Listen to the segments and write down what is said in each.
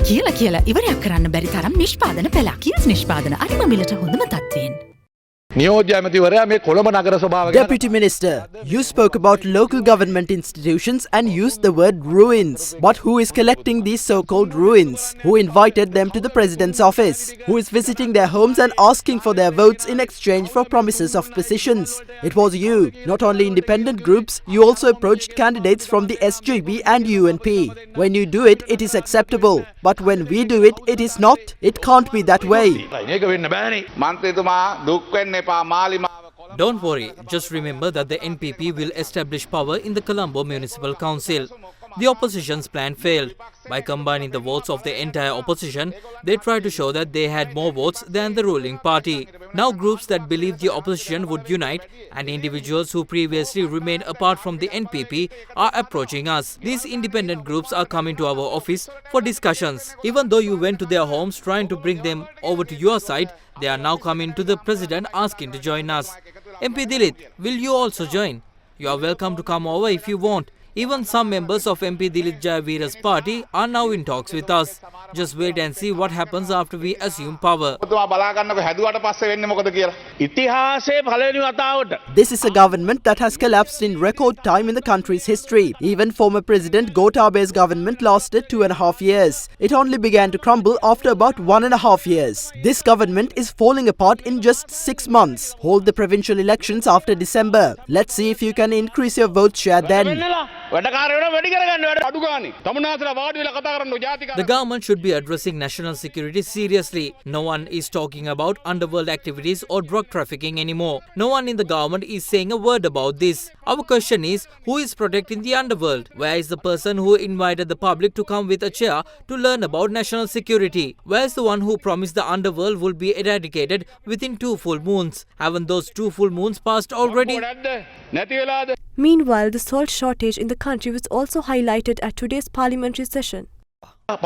කියලා ඉවරයක් කරන්න බැරි තරම් නිෂ්පාදන පෙළක්. කියස් නිෂ්පාදන අරිම මිලට හොඳම තත්ත්වයෙන්. Deputy Minister, you spoke about local government institutions and used the word ruins. But who is collecting these so-called ruins? Who invited them to the President's office? Who is visiting their homes and asking for their votes in exchange for promises of positions? It was you. Not only independent groups, you also approached candidates from the SJB and UNP. When you do it, it is acceptable. But when we do it, it is not. It can't be that way. Don't worry, just remember that the NPP will establish power in the Colombo Municipal Council. The opposition's plan failed. By combining the votes of the entire opposition, they tried to show that they had more votes than the ruling party. Now groups that believe the opposition would unite and individuals who previously remained apart from the NPP are approaching us. These independent groups are coming to our office for discussions. Even though you went to their homes trying to bring them over to your side, they are now coming to the president asking to join us. MP Dilit, will you also join? You are welcome to come over if you want. Even some members of MP Dilit Jayavira's party are now in talks with us. Just wait and see what happens after we assume power. This is a government that has collapsed in record time in the country's history. Even former President Govt's government lasted 2.5 years. It only began to crumble after about 1.5 years. This government is falling apart in just 6 months. Hold the provincial elections after December. Let's see if you can increase your vote share then. The government should be addressing national security seriously. No one is talking about underworld activities or drug trafficking anymore. No one in the government is saying a word about this. Our question is, who is protecting the underworld? Where is the person who invited the public to come with a chair to learn about national security? Where is the one who promised the underworld will be eradicated within 2 full moons? Haven't those 2 full moons passed already? Meanwhile, the salt shortage in the country was also highlighted at today's parliamentary session. I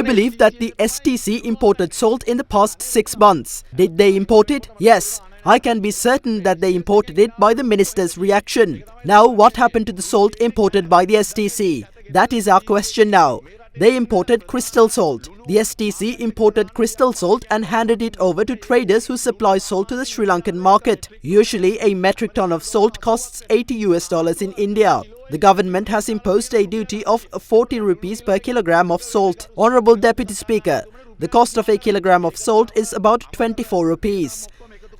believe that the STC imported salt in the past 6 months. Did they import it? Yes. I can be certain that they imported it by the minister's reaction. Now, what happened to the salt imported by the STC? That is our question now. They imported crystal salt. The STC imported crystal salt and handed it over to traders who supply salt to the Sri Lankan market. Usually, a metric ton of salt costs $80 in India. The government has imposed a duty of 40 rupees per kilogram of salt. Honorable Deputy Speaker, the cost of a kilogram of salt is about 24 rupees.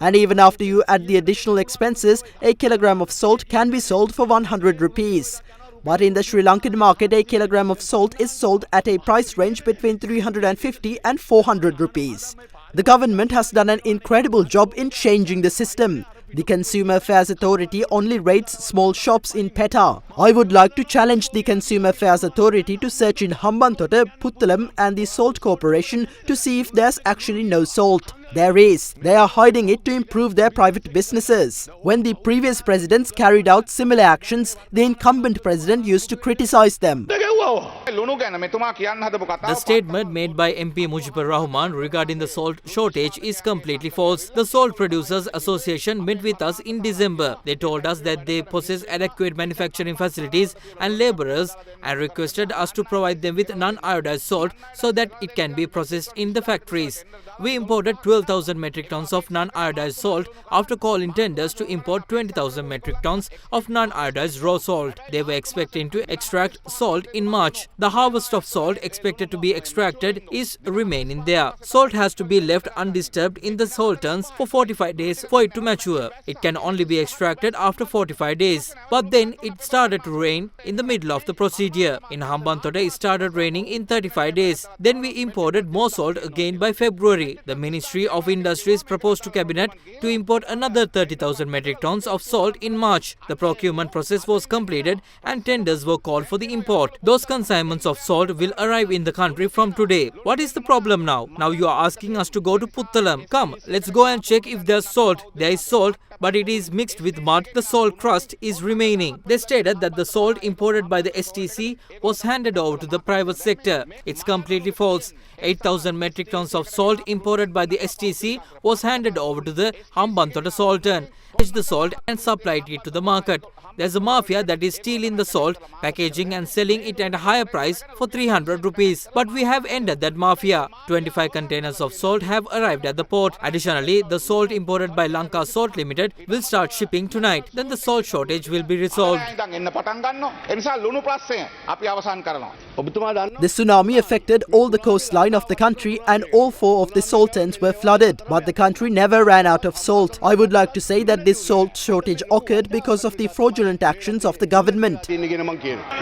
And even after you add the additional expenses, a kilogram of salt can be sold for 100 rupees. But in the Sri Lankan market, a kilogram of salt is sold at a price range between 350 and 400 rupees. The government has done an incredible job in changing the system. The Consumer Affairs Authority only rates small shops in Petta. I would like to challenge the Consumer Affairs Authority to search in Hambantota, Puttalam and the Salt Corporation to see if there's actually no salt. There is. They are hiding it to improve their private businesses. When the previous presidents carried out similar actions, the incumbent president used to criticize them. The statement made by MP Mujibur Rahman regarding the salt shortage is completely false. The Salt Producers Association met with us in December. They told us that they possess adequate manufacturing facilities and laborers and requested us to provide them with non-iodized salt so that it can be processed in the factories. We imported 12,000 metric tons of non-iodized salt after calling tenders to import 20,000 metric tons of non-iodized raw salt. They were expecting to extract salt in March. The harvest of salt expected to be extracted is remaining there. Salt has to be left undisturbed in the salt tuns for 45 days for it to mature. It can only be extracted after 45 days. But then it started to rain in the middle of the procedure. In Hambantota, it started raining in 35 days. Then we imported more salt again by February. The Ministry of Industries proposed to Cabinet to import another 30,000 metric tons of salt in March. The procurement process was completed and tenders were called for the import. Those consignments of salt will arrive in the country from today. What is the problem now? Now you are asking us to go to Puttalam. Come, let's go and check if there's salt. There is salt, but it is mixed with mud. The salt crust is remaining. They stated that the salt imported by the STC was handed over to the private sector. It's completely false. 8,000 metric tons of salt imported by the STC was handed over to the Hambantota salt turn, the salt and supplied it to the market. There's a mafia that is stealing the salt, packaging and selling it at a higher price for 300 rupees. But we have ended that mafia. 25 containers of salt have arrived at the port. Additionally, the salt imported by Lanka Salt Limited will start shipping tonight. Then the salt shortage will be resolved. The tsunami affected all the coastline of the country and all 4 of the sultans were flooded. But the country never ran out of salt. I would like to say that this salt shortage occurred because of the fraudulent actions of the government.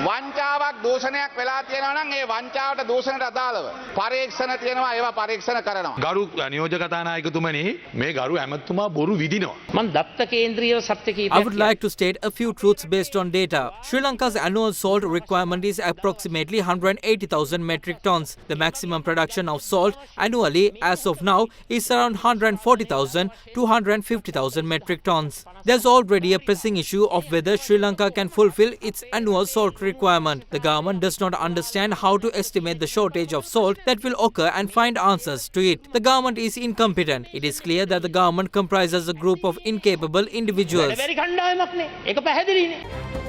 වංචාවක් දූෂණයක් වෙලා තියෙනවා නම් ඒ වංචාවට දූෂණයට අදාළව පරීක්ෂණ තියෙනවා ඒවා පරීක්ෂණ කරනවා. ගරු නියෝජක කතානායකතුමනි මේ ගරු ඇමතුමා බොරු විදිනවා. මම දත්ත කේන්ද්‍රීය සත්‍ය I කීපයක් would like to state a few truths based on data. Sri Lanka's annual salt requirement is approximately 180,000 metric tons. The maximum production of salt annually as of now is around 140,000 to 150,000 metric tons. There's already a pressing issue of whether Sri Lanka can fulfill its annual salt requirement. The government does not understand how to estimate the shortage of salt that will occur and find answers to it. The government is incompetent. It is clear that the government comprises a group of incapable individuals. වැඩ බැරි කණ්ඩායමක් නේ. ඒක පැහැදිලිනේ.